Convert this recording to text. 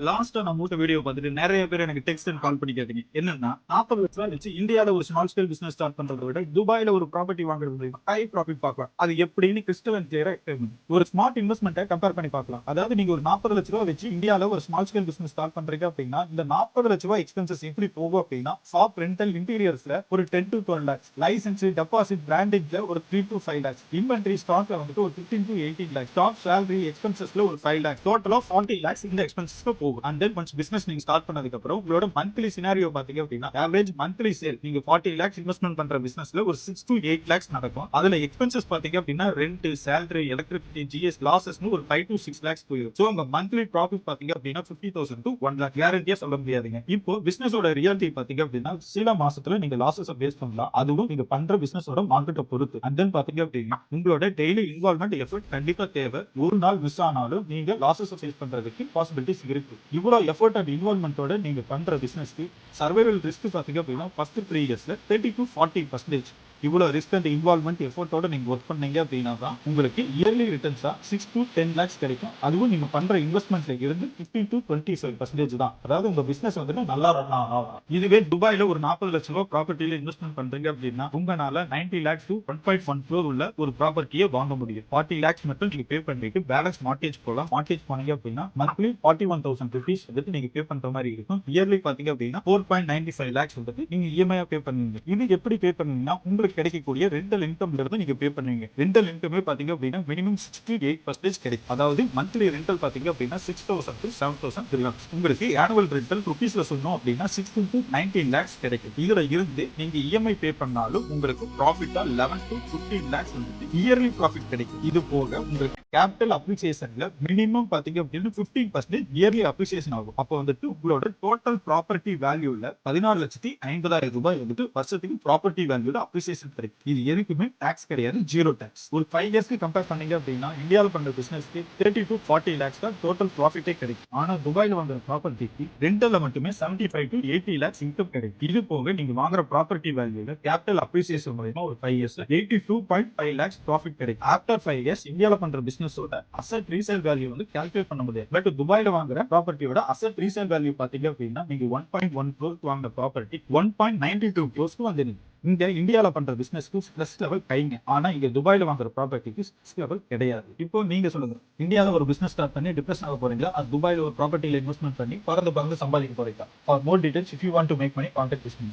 லாஸ்டா நான் மூட்ட வீடியோ பார்த்துட்டு நிறைய பேர் எனக்கு டெக்ஸ்ட் அண்ட் கால் பண்ணி கேட்டீங்க. என்னன்னா 40 லட்ச ரூபாய் வச்சு இந்தியால ஒரு ஸ்மால் ஸ்கேல் பிசினஸ் ஸ்டார்ட் பண்றதை விட துபாயில ஒரு ப்ராப்பர்ட்டி வாங்குறது ஹை ப்ராஃபிட் பார்க்கலாம். அது எப்படின்னு கிறிஸ்டல் அண்ட் கிளியரா ஒரு ஸ்மார்ட் இன்வெஸ்ட்மெண்ட்டை கம்பேர் பண்ணி பார்க்கலாம். அதாவது நீங்க ஒரு 40 லட்ச ரூபாய் வச்சு இந்தியால ஒரு ஸ்மால் ஸ்கேல் பிசினஸ் ஸ்டார்ட் பண்றீங்க அப்படின்னா இந்த 40 லட்ச ரூபாய் எக்ஸ்பென்சஸ் எப்படி போகும் அப்படின்னா ஷாப் ரெண்டல் இன்டீரியர்ஸ்ல ஒரு 10 to 12 lakhs, லைசன்ஸ் டெபாசிட் பிராண்டிங்ல ஒரு 3 to 5 lakhs, இன்வென்டரி ஸ்டாக்ல வந்துட்டு ஒரு 15 to 18 lakhs, ஸ்டாக் salary எக்ஸ்பென்சஸ்ல ஒரு 5 lakhs, டோட்டலா 40 lakhs இந்த எக்ஸ்பென்சஸ்க்கு போகும். அண்ட் தென் ஒன்ஸ் பிசினஸ் நீங்க ஸ்டார்ட் பண்ணதுக்கு அப்புறம் உங்களோட மந்த்லி சினாரியோ பாத்தீங்க அப்படின்னா ஆவரேஜ் மந்த்லி சேல் நீங்க 40 lakhs இன்வெஸ்ட்மென்ட் பண்ற பிசினஸ்ல ஒரு 6 to 8 lakhs நடக்கும். அதுல எக்ஸ்பென்சஸ் பாத்தீங்க அப்படின்னா ரெண்ட், சேலரி, எலக்ட்ரிசிட்டி, ஜிஎஸ், லாசஸ்னு ஒரு 5 to 6 lakhs போயிடும். சோ உங்க மந்த்லி ப்ராஃபிட் பாத்தீங்க அப்படின்னா 50,000 to 1 lakh கேரண்டியா சொல்ல முடியாதுங்க. இப்போ பிசினஸோட ரியாலிட்டி பாத்தீங்க அப்படின்னா சில மாசத்துல நீங்க லாசஸ் பேஸ் பண்ணலாம். அதுவும் நீங்க பண்ற பிசினஸோட மார்க்கெட்டை பொறுத்து. அண்ட் தென் பாத்தீங்க அப்படின்னா உங்களோட டெய்லி இன்வால்வ்மெண்ட் எஃபர்ட் கண்டிப்பா தேவை. ஒரு நாள் மிஸ் ஆனாலும் நீங்க லாசஸ் ஃபேஸ் பண்றதுக்கு பாசிபிலிட்டிஸ் இருக்கு. இவ்வளவு எஃபர்ட் அண்ட் இன்வால்வ்மெண்டோட நீங்க பண்ற பிசினஸ்க்கு சர்வைவல் ரிஸ்க் பாத்தீங்க அப்படின்னா ஃபர்ஸ்ட் 3 இயர்ஸ்ல 30 to 40% இவ்வளவு ரிஸ்க் அண்ட் இன்வால்வ்மெண்ட் எஃபோர்ட்டோட நீங்க ஒர்க் பண்ணீங்க அப்படின்னா தான் உங்களுக்கு இயர்லி ரிட்டர்ன்ஸா 6 to 10 lakhs கிடைக்கும். அதுவும் நீங்க பண்ற இன்வெஸ்ட்மெண்ட்ல இருந்து 15 to 25% தான். அதாவது உங்க பிசினஸ் வந்துட்டு நல்லா ரன் ஆகும். இதுவே துபாயில ஒரு 40 லட்ச ரூபாய் ப்ராப்பர்ட்டியில இன்வெஸ்ட்மெண்ட் பண்றீங்க அப்படின்னா உங்களால 90 lakhs to 1.1 crore உள்ள ஒரு ப்ராப்பர்ட்டியை வாங்க முடியும். 40 lakhs மட்டும் நீங்க பே பண்ணிட்டு பேலன்ஸ் மார்டேஜ் போலாம். மார்டேஜ் பண்ணீங்க அப்படின்னா மந்த்லி 41,000 rupees வந்துட்டு நீங்க பே பண்ற மாதிரி இருக்கும். இயர்லி பாத்தீங்க அப்படின்னா 4.95 lakhs வந்துட்டு நீங்க இஎம்ஐ பே பண்ணுவீங்க. இது எப்படி பே பண்ணுவீங்கன்னா உங்களுக்கு கிடைக்கக்கூடிய ரெண்டல் இன்கம்ல இருந்து நீங்க பே பண்ணுவீங்க. ரெண்டல் இன்கமே பாத்தீங்க அப்படின்னா மினிமம் 68% கிடைக்கும். அதாவது மந்த்லி ரெண்டல் பாத்தீங்க அப்படின்னா 6,000 to 7,000 dirhams. உங்களுக்கு ஆனுவல் ரெண்டல் ருபீஸ்ல சொல்லணும் அப்படின்னா 16 to 19 lakhs கிடைக்கும். இதுல இருந்து நீங்க இஎம்ஐ பே பண்ணாலும் உங்களுக்கு ப்ராஃபிட்டா 11 to 15 lakhs வந்துட்டு இயர்லி ப்ராஃபிட் கிடைக்கும். இது போக உங்களுக்கு கேபிட்டல் அப்ரிசியேஷன்ல மினிமம் பாத்தீங்க அப்படின்னா 15% இயர்லி அப்ரிசியேஷன் ஆகும். அப்போ வந்துட்டு உங்களோட டோட்டல் ப்ராப்பர்ட்டி வேல்யூல 14,50,000 ரூபாய் வந்துட்டு வருஷத்துக்கு ப்ராப்பர்ட்டி வேல்யூல அப்ரிசியேஷன் கிடைக்கும். இது எதுக்குமே டாக்ஸ் கிடையாது, ஜீரோ டாக்ஸ். ஒரு 5 இயர்ஸ்க்கு கம்பேர் பண்ணீங்க அப்படின்னா இந்தியாவில் பண்ற பிசினஸ்க்கு 30 to 40 lakhs தான் டோட்டல் ப்ராஃபிட்டே கிடைக்கும். ஆனா துபாயில வாங்குற ப்ராப்பர்ட்டிக்கு ரெண்டல்ல மட்டுமே 75 to 80 lakhs இன்கம் கிடைக்கும். இது போக நீங்க வாங்குற ப்ராப்பர்ட்டி வேல்யூல கேபிட்டல் அப்ரிசியேஷன் மூலமா ஒரு 5 இயர்ஸ்ல 82.5 lakhs ப்ராஃபிட் கிடைக்கும். ஆஃப்டர் 5 இயர்ஸ் இந்தியாவில் பண்ற பிசினஸோட அசெட் ரீசேல் வேல்யூ வந்து கால்குலேட் பண்ண முடியாது. பட் துபாயில வாங்குற ப்ராப்பர்ட்டியோட அசெட் ரீசேல் வேல்யூ பாத்தீங்க அப்படின்னா நீங்க 1.1 crore வாங்குற ப்ராப்பர்ட்டி 1.92 crores வந்து இங்க இந்தியால பண்ற பிசினஸ்க்கு ஸ்ட்ரெஸ் லெவல் கைங்க. ஆனா இங்க துபாயில வாங்குற ப்ராப்பர்ட்டிக்கு ஸ்ட்ரெஸ் லெவல் கிடையாது. இப்போ நீங்க சொல்லுங்க, இந்தியால ஒரு பிசினஸ் ஸ்டார்ட் பண்ணி டிப்ரெஷன் ஆக போறீங்களா, அது துபாயில ஒரு ப்ராப்பர்ட்டில இன்வெஸ்ட்மெண்ட் பண்ணி பறந்து பறந்து சம்பாதிக்க போறீங்களா? For more details, if you want to make money, contact with me.